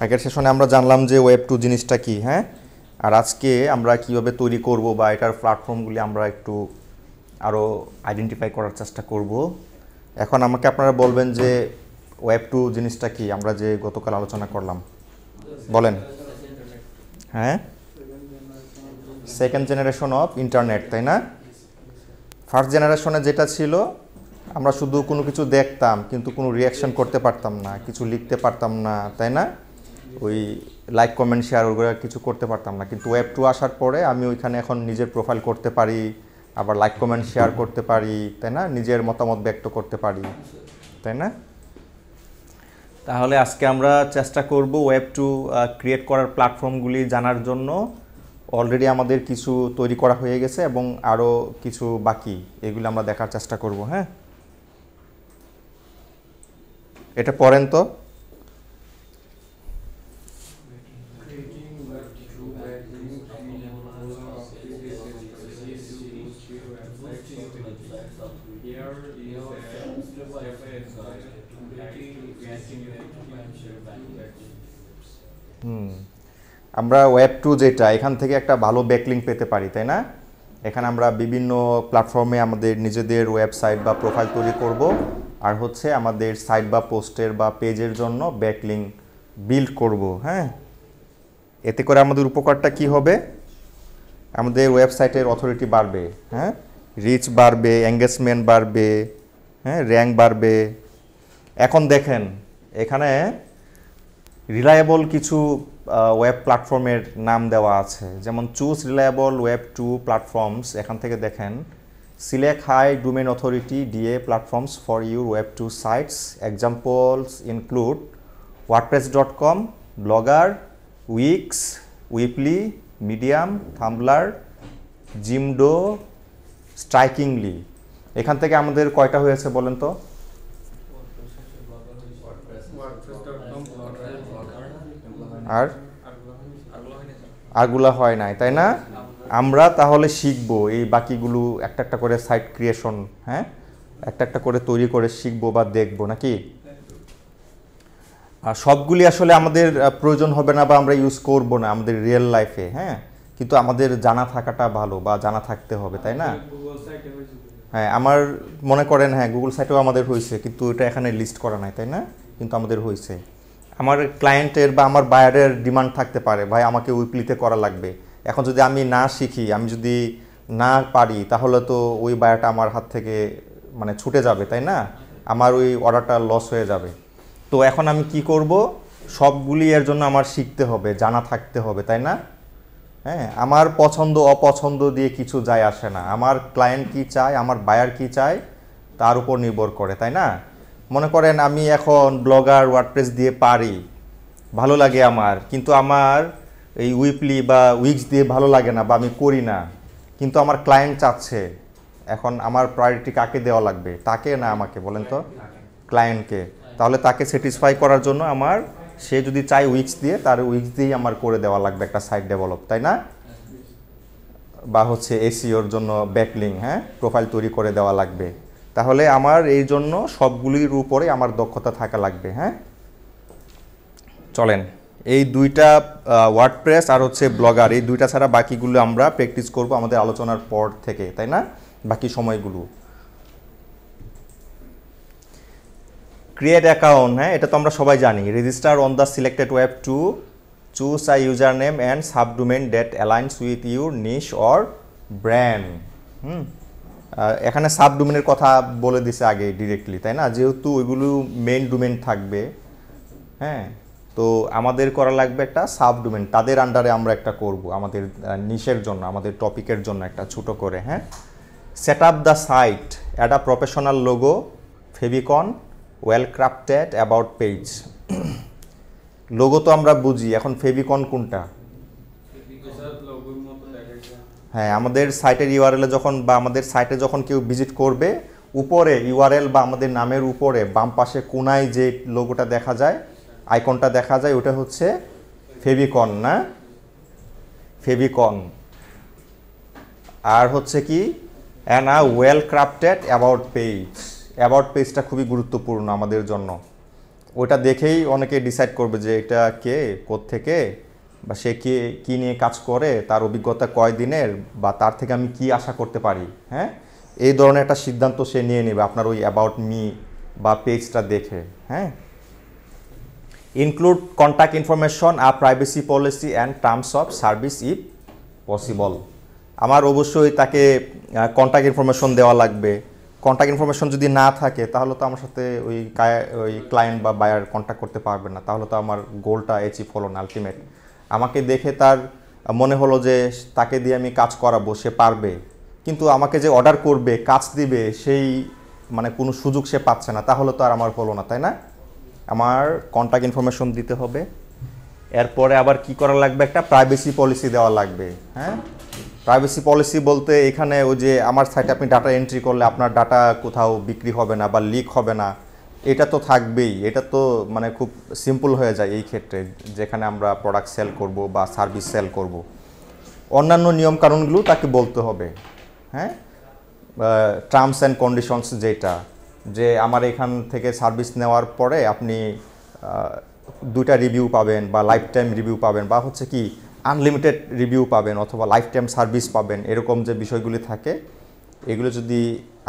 আগের সেশনে আমরা জানলাম যে ওয়েব 2 জিনিসটা কি, হ্যাঁ, আর আজকে আমরা কিভাবে তৈরি করব বা এটার প্ল্যাটফর্মগুলি আমরা একটু আরও আইডেন্টিফাই করার চেষ্টা করব। এখন আমাকে আপনারা বলবেন যে ওয়েব 2 জিনিসটা কি, আমরা যে গতকাল আলোচনা করলাম, বলেন। হ্যাঁ, সেকেন্ড জেনারেশন অফ ইন্টারনেট, তাই না? ফার্স্ট জেনারেশনে যেটা ছিল, আমরা শুধু কোনো কিছু দেখতাম কিন্তু কোনো রিয়াকশন করতে পারতাম না, কিছু লিখতে পারতাম না, তাই না? ওই লাইক কমেন্ট শেয়ার ওগুলো কিছু করতে পারতাম না। কিন্তু ওয়েব 2 আসার পরে আমি ওইখানে এখন নিজের প্রোফাইল করতে পারি, আবার লাইক কমেন্ট শেয়ার করতে পারি, তাই না? নিজের মতামত ব্যক্ত করতে পারি, তাই না? তাহলে আজকে আমরা চেষ্টা করব ওয়েব 2 ক্রিয়েট করার প্ল্যাটফর্মগুলি জানার জন্য। অলরেডি আমাদের কিছু তৈরি করা হয়ে গেছে এবং আরও কিছু বাকি, এগুলো আমরা দেখার চেষ্টা করব। হ্যাঁ, এটা পড়েন তো। আমরা ওয়েব 2 যেটা, এখান থেকে একটা ভালো ব্যাকলিঙ্ক পেতে পারি, তাই না? এখানে আমরা বিভিন্ন প্ল্যাটফর্মে আমাদের নিজেদের ওয়েবসাইট বা প্রোফাইল তৈরি করব, আর হচ্ছে আমাদের সাইট বা পোস্টের বা পেজের জন্য ব্যাকলিঙ্ক বিল্ড করব। হ্যাঁ, এতে করে আমাদের উপকারটা কি হবে? আমাদের ওয়েবসাইটের অথরিটি বাড়বে, হ্যাঁ, রিচ বাড়বে, এঙ্গেজমেন্ট বাড়বে, হ্যাঁ, র্যাঙ্ক বাড়বে। এখন দেখেন এখানে রিলায়েবল কিছু ওয়েব প্ল্যাটফর্মের নাম দেওয়া আছে, যেমন চুজ রিলায়েবল ওয়েব 2 প্ল্যাটফর্মস। এখান থেকে দেখেন select high domain authority DA platforms for your web 2 sites. Examples include wordpress.com, Blogger, Wix, Weebly, Medium, Tumblr, Jimdo, Strikingly. এখান থেকে আমাদের কয়টা হয়েছে বলেন তো? আর আরগুলা হয় নাই, তাই না? আমরা তাহলে শিখবো এই বাকিগুলো, একটা একটা করে সাইট ক্রিয়েশন, হ্যাঁ, একটা একটা করে তৈরি করে শিখবো বা দেখবো নাকি। আর সবগুলি আসলে আমাদের প্রয়োজন হবে না বা আমরা ইউজ করব না আমাদের রিয়েল লাইফে, হ্যাঁ, কিন্তু আমাদের জানা থাকাটা ভালো বা জানা থাকতে হবে, তাই না? হ্যাঁ, আমার মনে করেন, হ্যাঁ, গুগল সাইটেও আমাদের হয়েছে, কিন্তু এটা এখানে লিস্ট করা নাই, তাই না? কিন্তু আমাদের হয়েছে। আমার ক্লায়েন্টের বা আমার বায়ারের ডিমান্ড থাকতে পারে, ভাই আমাকে উইকলিতে করা লাগবে। এখন যদি আমি না শিখি, আমি যদি না পারি, তাহলে তো ওই বায়ারটা আমার হাত থেকে মানে ছুটে যাবে, তাই না? আমার ওই অর্ডারটা লস হয়ে যাবে। তো এখন আমি কি করব? সবগুলি এর জন্য আমার শিখতে হবে, জানা থাকতে হবে, তাই না? হ্যাঁ, আমার পছন্দ অপছন্দ দিয়ে কিছু যায় আসে না। আমার ক্লায়েন্ট কি চায়, আমার বায়ার কি চায়, তার উপর নির্ভর করে, তাই না? মনে করেন আমি এখন ব্লগার ওয়ার্ডপ্রেস দিয়ে পারি, ভালো লাগে আমার, কিন্তু আমার এই উইপলি বা উইক্স দিয়ে ভালো লাগে না বা আমি করি না, কিন্তু আমার ক্লায়েন্ট চাচ্ছে। এখন আমার প্রায়োরিটি কাকে দেওয়া লাগবে, তাকে না আমাকে? বলেন তো। ক্লায়েন্টকে। তাহলে তাকে স্যাটিসফাই করার জন্য আমার, সে যদি চায় উইক্স দিয়ে, তার উইক্স দিয়েই আমার করে দেওয়া লাগবে একটা সাইট ডেভেলপ, তাই না? বা হচ্ছে এসইওর জন্য ব্যাকলিঙ্ক, হ্যাঁ, প্রোফাইল তৈরি করে দেওয়া লাগবে। তাহলে আমার এই জন্য সবগুলির উপরে আমার দক্ষতা থাকা লাগবে। হ্যাঁ, চলেন এই দুইটা ওয়ার্ডপ্রেস আর হচ্ছে ব্লগার, এই দুইটা ছাড়া বাকিগুলো আমরা প্র্যাকটিস করব আমাদের আলোচনার পর থেকে, তাই না? বাকি সময়গুলো ক্রিয়েট অ্যাকাউন্ট, হ্যাঁ, এটা তো আমরা সবাই জানি। Register on the selected web 2, choose a user name and subdomain that aligns with your niche or brand. এখানে সাবডোমেনের কথা বলে দিছে আগে ডিরেক্টলি, তাই না? যেহেতু ওইগুলো মেইন ডোমেন থাকবে, হ্যাঁ, তো আমাদের করা লাগবে একটা সাবডোমেন, তাদের আন্ডারে আমরা একটা করব আমাদের নিশের জন্য, আমাদের টপিকের জন্য একটা ছোটো করে। হ্যাঁ, set up the site, add a professional logo, favicon, well crafted about page. Logo তো আমরা বুঝি, এখন ফেভিকন কোনটা? হ্যাঁ, আমাদের সাইটের ইউআরএলে যখন বা আমাদের সাইটে যখন কেউ ভিজিট করবে, উপরে ইউআরএল বা আমাদের নামের উপরে বাম পাশে কোনায় যে লোগোটা দেখা যায়, আইকনটা দেখা যায়, ওটা হচ্ছে ফেভিকন, না? ফেভিকন। আর হচ্ছে কি, and a well crafted about page. About পেজটা খুবই গুরুত্বপূর্ণ আমাদের জন্য। ওটা দেখেই অনেকে ডিসাইড করবে যে এটা কে কোত্থেকে, বা সে কে কী নিয়ে কাজ করে, তার অভিজ্ঞতা কয় দিনের, বা তার থেকে আমি কি আশা করতে পারি। হ্যাঁ, এই ধরনের একটা সিদ্ধান্ত সে নিয়ে নেবে আপনার ওই অ্যাবাউট মি বা পেজটা দেখে। হ্যাঁ, ইনক্লুড কন্ট্যাক্ট ইনফরমেশন আর privacy policy and terms of service if possible. আমার অবশ্যই তাকে কন্ট্যাক্ট ইনফরমেশন দেওয়া লাগবে। কন্ট্যাক্ট ইনফরমেশন যদি না থাকে তাহলে তো আমার সাথে ওই ক্লায়েন্ট বা বায়ার কন্ট্যাক্ট করতে পারবে না, তাহলে তো আমার গোলটা অ্যাচিভ হলো না আলটিমেট। আমাকে দেখে তার মনে হলো যে তাকে দিয়ে আমি কাজ করাবো, সে পারবে, কিন্তু আমাকে যে অর্ডার করবে, কাজ দিবে, সেই মানে কোনো সুযোগ সে পাচ্ছে না, তাহলে তো আর আমার হলো না, তাই না? আমার কন্ট্যাক্ট ইনফরমেশন দিতে হবে। এরপরে আবার কি করা লাগবে, একটা প্রাইভেসি পলিসি দেওয়া লাগবে। হ্যাঁ, প্রাইভেসি পলিসি বলতে এখানে ওই যে আমার সাইটে আপনি ডাটা এন্ট্রি করলে আপনার ডাটা কোথাও বিক্রি হবে না বা লিক হবে না, এটা তো থাকবেই। এটা তো মানে খুব সিম্পল হয়ে যায় এই ক্ষেত্রে, যেখানে আমরা প্রোডাক্ট সেল করব বা সার্ভিস সেল করব। অন্যান্য নিয়মকানুনগুলো তাকে বলতে হবে। হ্যাঁ, টার্মস অ্যান্ড কন্ডিশনস, যেটা যে আমার এখান থেকে সার্ভিস নেওয়ার পরে আপনি 2টা রিভিউ পাবেন, বা লাইফ টাইম রিভিউ পাবেন, বা হচ্ছে কি আনলিমিটেড রিভিউ পাবেন, অথবা লাইফ টাইম সার্ভিস পাবেন, এরকম যে বিষয়গুলি থাকে, এগুলো যদি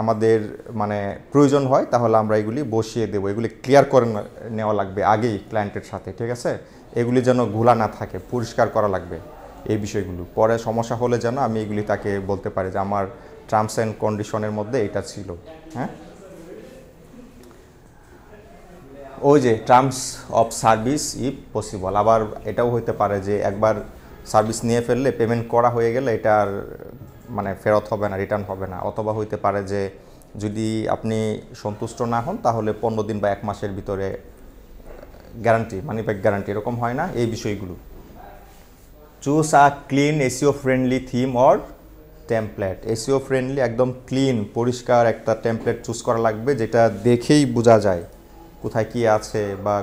আমাদের মানে প্রয়োজন হয় তাহলে আমরা এগুলি বসিয়ে দেবো। এগুলি ক্লিয়ার করে নেওয়া লাগবে আগেই ক্লায়েন্টের সাথে, ঠিক আছে? এগুলি যেন ঘোলা না থাকে, পরিষ্কার করা লাগবে এই বিষয়গুলো। পরে সমস্যা হলে যেন আমি এগুলি তাকে বলতে পারি যে আমার টার্মস অ্যান্ড কন্ডিশনের মধ্যে এটা ছিল। হ্যাঁ, ওই যে terms of service if possible. আবার এটাও হইতে পারে যে একবার সার্ভিস নিয়ে ফেললে, পেমেন্ট করা হয়ে গেলে এটা আর মানে ফেরত হবে না, রিটার্ন হবে না। অথবা হইতে পারে যে যদি আপনি সন্তুষ্ট না হন তাহলে 15 দিন বা 1 মাসের ভিতরে গ্যারান্টি, মানি ব্যাক গ্যারান্টি, এরকম হয় না এই বিষয়গুলো। Choose a clean SEO friendly theme or template. SEO friendly একদম ক্লিন পরিষ্কার একটা টেমপ্লেট চুজ করা লাগবে, যেটা দেখেই বোঝা যায় কোথায় কি আছে, বা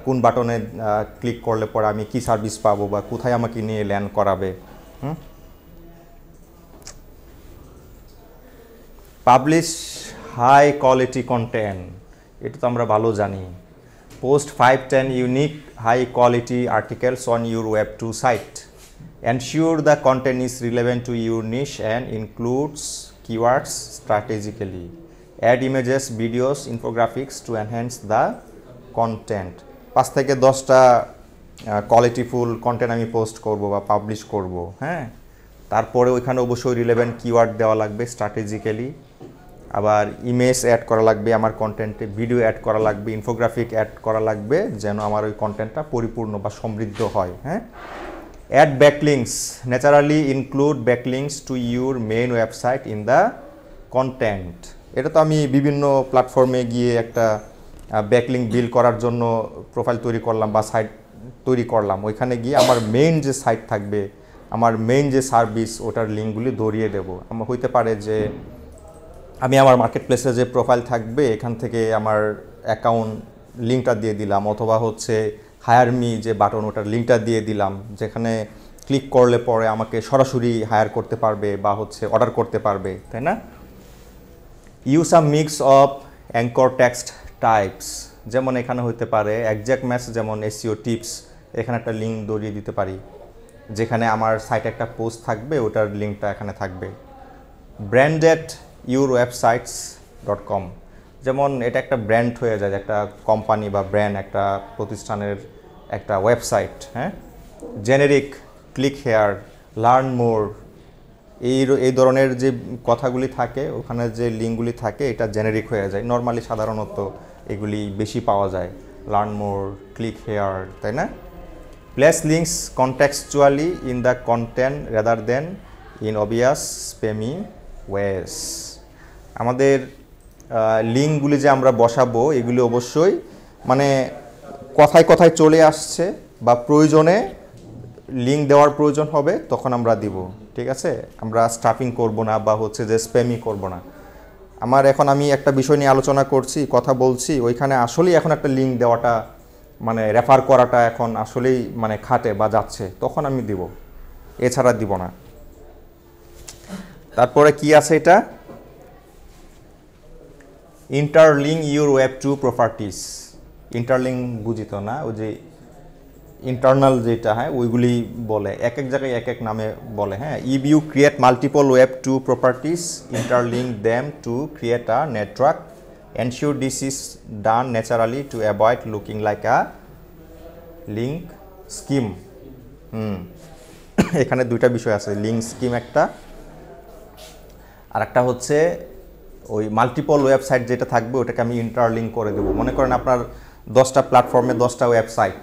কোন বাটনে ক্লিক করলে পরে আমি কি সার্ভিস পাবো, বা কোথায় আমাকে নিয়ে ল্যান্ড করাবে। পাবলিশ হাই কোয়ালিটি কন্টেন্ট, এটা তো আমরা ভালো জানি। Post 5-10 unique high quality articles on your web two site. Ensure the content is relevant to your niche and includes keywords strategically. Add images, videos, infographics to enhance the content. 5 থেকে 10টা কোয়ালিটিফুল content আমি post করব বা publish করব। হ্যাঁ, তারপরে ওইখানে অবশ্যই রিলেভেন্ট কিওয়ার্ড দেওয়া লাগবে স্ট্র্যাটেজিক্যালি। আবার ইমেজ অ্যাড করা লাগবে আমার কন্টেন্টে, ভিডিও অ্যাড করা লাগবে, ইনফোগ্রাফিক অ্যাড করা লাগবে, যেন আমার ওই কন্টেন্টটা পরিপূর্ণ বা সমৃদ্ধ হয়। হ্যাঁ, add backlinks, naturally include backlinks to your main website in the content. এটা তো আমি বিভিন্ন প্ল্যাটফর্মে গিয়ে একটা ব্যাকলিং বিল্ড করার জন্য প্রোফাইল তৈরি করলাম বা সাইট তৈরি করলাম, ওইখানে গিয়ে আমার মেইন যে সাইট থাকবে, আমার মেইন যে সার্ভিস, ওটার লিঙ্কগুলি ধরিয়ে দেবো। আমার হইতে পারে যে আমি আমার মার্কেট প্লেসে যে প্রোফাইল থাকবে এখান থেকে আমার অ্যাকাউন্ট লিঙ্কটা দিয়ে দিলাম, অথবা হচ্ছে হায়ার মি যে বাটন, ওটার লিঙ্কটা দিয়ে দিলাম, যেখানে ক্লিক করলে পরে আমাকে সরাসরি হায়ার করতে পারবে বা হচ্ছে অর্ডার করতে পারবে, তাই না? Use a mix of anchor text types, যেমন এখানে হইতে পারে এক্সাক্ট ম্যাচ, যেমন এসইও টিপস, এখানে একটা লিঙ্ক ধরিয়ে দিতে পারি, যেখানে আমার সাইটে একটা পোস্ট থাকবে, ওটার লিঙ্কটা এখানে থাকবে। ব্র্যান্ডেড ইউর ওয়েবসাইটস .com, যেমন এটা একটা ব্র্যান্ড হয়ে যায়, একটা কোম্পানি বা ব্র্যান্ড, একটা প্রতিষ্ঠানের একটা ওয়েবসাইট। হ্যাঁ, generic, click here, learn more, এই ধরনের যে কথাগুলি থাকে, ওখানে যে লিঙ্কগুলি থাকে, এটা জেনেরিক হয়ে যায়। নর্মালি সাধারণত এগুলি বেশি পাওয়া যায়, লার্ন মোর, ক্লিক হেয়ার, তাই না? Place links contextually in the content rather than in obvious spammy ways. আমাদের লিঙ্কগুলি যে আমরা বসাবো, এগুলি অবশ্যই মানে কথায় কথায় চলে আসছে, বা প্রয়োজনে লিঙ্ক দেওয়ার প্রয়োজন হবে তখন আমরা দিব, ঠিক আছে? আমরা স্টাফিং করব না, বা হচ্ছে যে স্প্যামই করব না। আমি একটা বিষয় নিয়ে আলোচনা করছি, কথা বলছি, ওইখানে আসলেই এখন একটা লিঙ্ক দেওয়াটা মানে রেফার করাটা এখন আসলেই মানে খাটে বা যাচ্ছে, তখন আমি দিব, এছাড়া দিব না। তারপরে কি আছে এটা, interlink your web two properties. Interlink বুঝিত না, ওই যে ইন্টারনাল যেটা, হ্যাঁ ওইগুলি বলে, এক এক জায়গায় এক এক নামে বলে। হ্যাঁ, if you create multiple web two properties, interlink them to create a network, ensure this is done naturally to avoid looking like a link scheme. এখানে দুইটা বিষয় আছে, লিঙ্ক স্কিম একটা, আর একটা হচ্ছে ওই মাল্টিপল ওয়েবসাইট যেটা থাকবে ওটাকে আমি ইন্টারলিঙ্ক করে দেবো। মনে করেন আপনার 10টা প্ল্যাটফর্মে 10টা ওয়েবসাইট,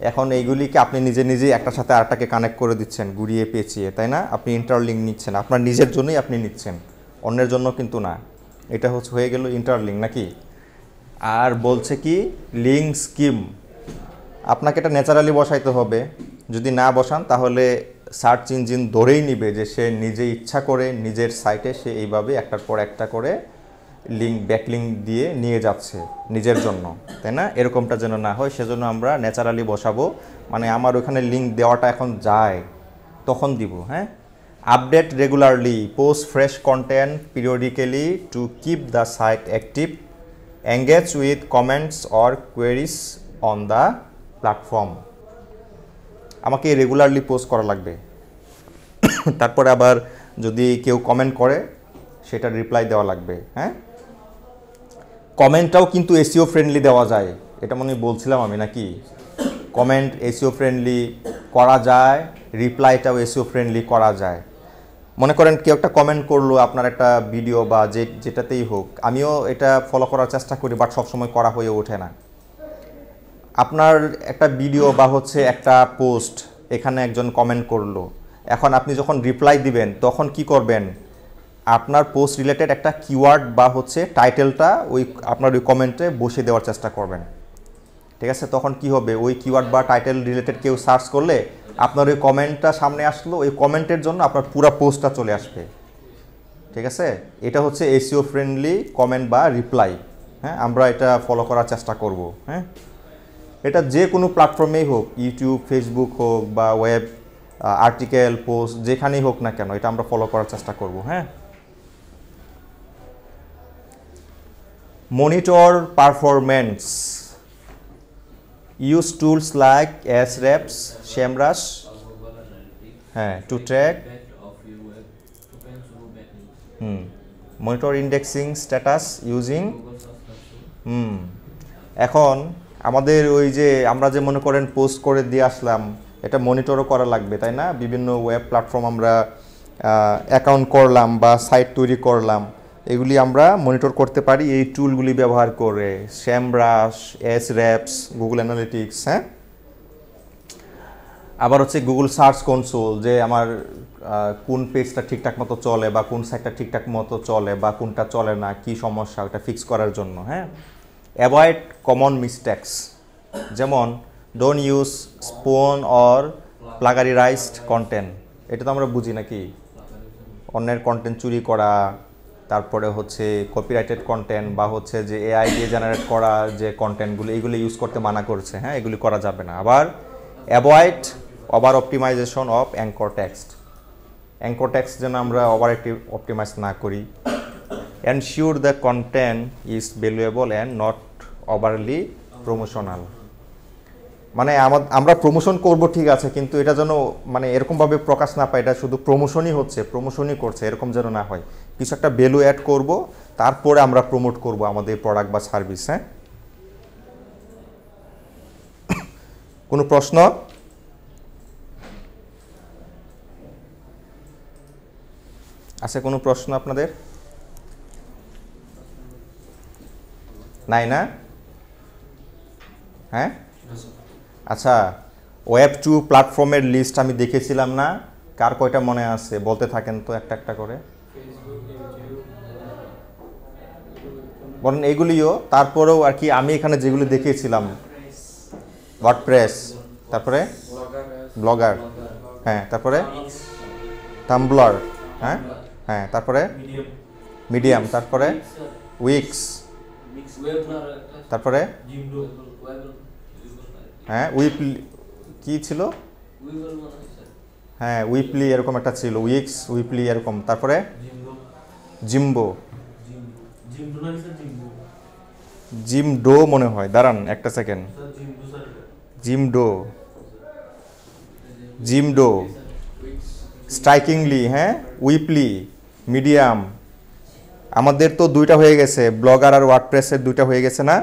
এখন এইগুলিকে আপনি নিজে নিজেই একটার সাথে আরেকটাকে কানেক্ট করে দিচ্ছেন ঘুরিয়ে পেঁচিয়ে, তাই না? আপনি ইন্টারলিঙ্ক নিচ্ছেন, আপনার নিজের জন্যই আপনি নিচ্ছেন, অন্যের জন্য কিন্তু না। এটা হচ্ছে হয়ে গেল ইন্টারলিঙ্ক নাকি। আর বলছে কি লিঙ্ক স্কিম, আপনাকে এটা ন্যাচারালি বসাইতে হবে, যদি না বসান তাহলে সার্চ ইঞ্জিন ধরেই নিবে যে সে নিজে ইচ্ছা করে নিজের সাইটে সে এইভাবে একটার পর একটা করে লিঙ্ক ব্যাকলিঙ্ক দিয়ে নিয়ে যাচ্ছে নিজের জন্য, তাই না? এরকমটা যেন না হয় সেজন্য আমরা ন্যাচারালি বসাবো, মানে আমার ওখানে লিঙ্ক দেওয়াটা এখন যায় তখন দিব। হ্যাঁ, update regularly, post fresh content periodically to keep the site active, engage with comments or queries on the platform. আমাকে রেগুলারলি পোস্ট করা লাগবে, তারপরে আবার যদি কেউ কমেন্ট করে সেটা রিপ্লাই দেওয়া লাগবে। হ্যাঁ, কমেন্টটাও কিন্তু এসইও ফ্রেন্ডলি দেওয়া যায়, এটা মনে বলছিলাম আমি নাকি? কমেন্ট এসইও ফ্রেন্ডলি করা যায়, রিপ্লাইটাও এসইও ফ্রেন্ডলি করা যায়। মনে করেন কেউ একটা কমেন্ট করলো আপনার একটা ভিডিও বা যেটাতেই হোক, আমিও এটা ফলো করার চেষ্টা করি, বাট সবসময় করা হয়ে ওঠে না। আপনার একটা ভিডিও বা হচ্ছে একটা পোস্ট, এখানে একজন কমেন্ট করলো, এখন আপনি যখন রিপ্লাই দিবেন তখন কি করবেন, আপনার পোস্ট রিলেটেড একটা কিওয়ার্ড বা হচ্ছে টাইটেলটা ওই আপনার ওই কমেন্টে বসিয়ে দেওয়ার চেষ্টা করবেন, ঠিক আছে? তখন কি হবে, ওই কিওয়ার্ড বা টাইটেল রিলেটেড কেউ সার্চ করলে আপনার ওই কমেন্টটা সামনে আসলো, ওই কমেন্টের জন্য আপনার পুরো পোস্টটা চলে আসবে, ঠিক আছে? এটা হচ্ছে এসইও ফ্রেন্ডলি কমেন্ট বা রিপ্লাই। হ্যাঁ, আমরা এটা ফলো করার চেষ্টা করব। হ্যাঁ, এটা যে কোনো প্ল্যাটফর্মেই হোক, ইউটিউব, ফেসবুক হোক বা ওয়েব আর্টিকেল পোস্ট যেখানেই হোক না কেন, এটা আমরা ফলো করার চেষ্টা করব। হ্যাঁ, monitor performance, use tools like Ahrefs, SEMrush, হ্যাঁ, two track, monitor indexing status using. এখন আমাদের ওই যে আমরা যে মনে করেন পোস্ট করে দিয়ে আসলাম, এটা মনিটরও করা লাগবে, তাই না? বিভিন্ন ওয়েব প্ল্যাটফর্ম আমরা অ্যাকাউন্ট করলাম বা সাইট তৈরি করলাম, এগুলি আমরা মনিটর করতে পারি এই টুলগুলি ব্যবহার করে, SEMrush, Ahrefs, গুগল অ্যানালিটিক্স। হ্যাঁ, আবার হচ্ছে গুগল সার্চ কনসোল, যে আমার কোন পেজটা ঠিকঠাক মতো চলে বা কোন সাইটটা ঠিকঠাক মতো চলে বা কোনটা চলে না, কি সমস্যা ওটা ফিক্স করার জন্য। হ্যাঁ, অ্যাভয়েড কমন মিস্টেকস, যেমন don't use spun or plagiarized content, এটা তো আমরা বুঝি নাকি? অন্যের কন্টেন্ট চুরি করা, তারপরে হচ্ছে কপিরাইটেড কন্টেন্ট বা হচ্ছে যে এআই দিয়ে জেনারেট করা যে কন্টেন্টগুলো, এইগুলো ইউজ করতে মানা করছে। হ্যাঁ, এগুলি করা যাবে না। আবার avoid over optimization of anchor text, anchor text যেন আমরা ওভার অপটিমাইজ না করি। Ensure the content is valuable and not overly promotional, মানে আমরা প্রমোশন করব ঠিক আছে, কিন্তু এটা যেন মানে এরকমভাবে প্রকাশ না পায় এটা শুধু প্রমোশনই হচ্ছে, প্রমোশনই করছে, এরকম যেন না হয়। কিছু একটা ভ্যালু অ্যাড করব, তারপরে আমরা প্রমোট করব আমাদের প্রোডাক্ট বা সার্ভিস। হ্যাঁ, কোনো প্রশ্ন? আছে কোনো প্রশ্ন আপনাদের? নাই না? হ্যাঁ, আচ্ছা, ওয়েব 2 প্ল্যাটফর্মের লিস্ট আমি দেখেছিলাম না, কার কয়টা মনে আছে বলতে থাকেন তো একটা একটা করে বলেন। এগুলিও তারপরেও আর কি আমি এখানে যেগুলি দেখিয়েছিলাম, ওয়ার্ডপ্রেস, তারপরে ব্লগার, হ্যাঁ, তারপরে টাম্বলার, হ্যাঁ হ্যাঁ, তারপরে মিডিয়াম, তারপরে উইক্স, তারপরে হ্যাঁ উইপলি, কি ছিল? হ্যাঁ, উইপলি এরকম একটা ছিল, উইক্স, উইপলি এরকম, তারপরে জিম্বো, জিম ডো মনে হয়, দাঁড়ান একটা second. Jimdo, Jimdo, Strikingly, হ্যাঁ, উইপলি, মিডিয়াম। আমাদের তো দুইটা হয়ে গেছে, ব্লগার আর ওয়ার্ডপ্রেসের দুইটা হয়ে গেছে না?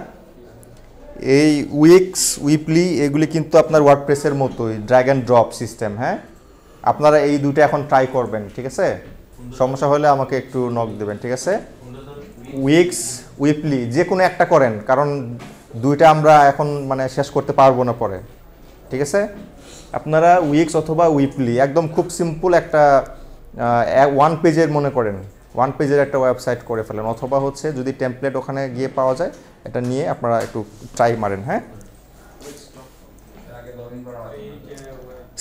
এই উইক্স, উইপলি এগুলি কিন্তু আপনার ওয়ার্ডপ্রেসের মতোই, ড্র্যাগ অ্যান্ড ড্রপ সিস্টেম। হ্যাঁ, আপনারা এই দুইটা এখন ট্রাই করবেন, ঠিক আছে? সমস্যা হলে আমাকে একটু নক দেবেন, ঠিক আছে? উইক্স, উইপলি যে কোনো একটা করেন, কারণ দুইটা আমরা এখন মানে শেষ করতে পারবো না পরে, ঠিক আছে? আপনারা উইক্স অথবা উইপলি, একদম খুব সিম্পল একটা ওয়ান পেজের মনে করেন, ওয়ান পেজের একটা ওয়েবসাইট করে ফেলেন, অথবা হচ্ছে যদি টেমপ্লেট ওখানে গিয়ে পাওয়া যায় এটা নিয়ে আপনারা একটু ট্রাই মারেন। হ্যাঁ,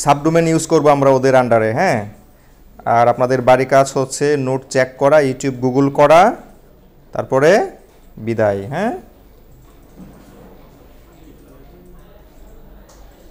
সাবডোমেন ইউজ করবো আমরা ওদের আন্ডারে। হ্যাঁ, আর আপনাদের বাড়ি কাজ হচ্ছে নোট চেক করা, ইউটিউব গুগল করা, তারপরে বিদায়। হ্যাঁ।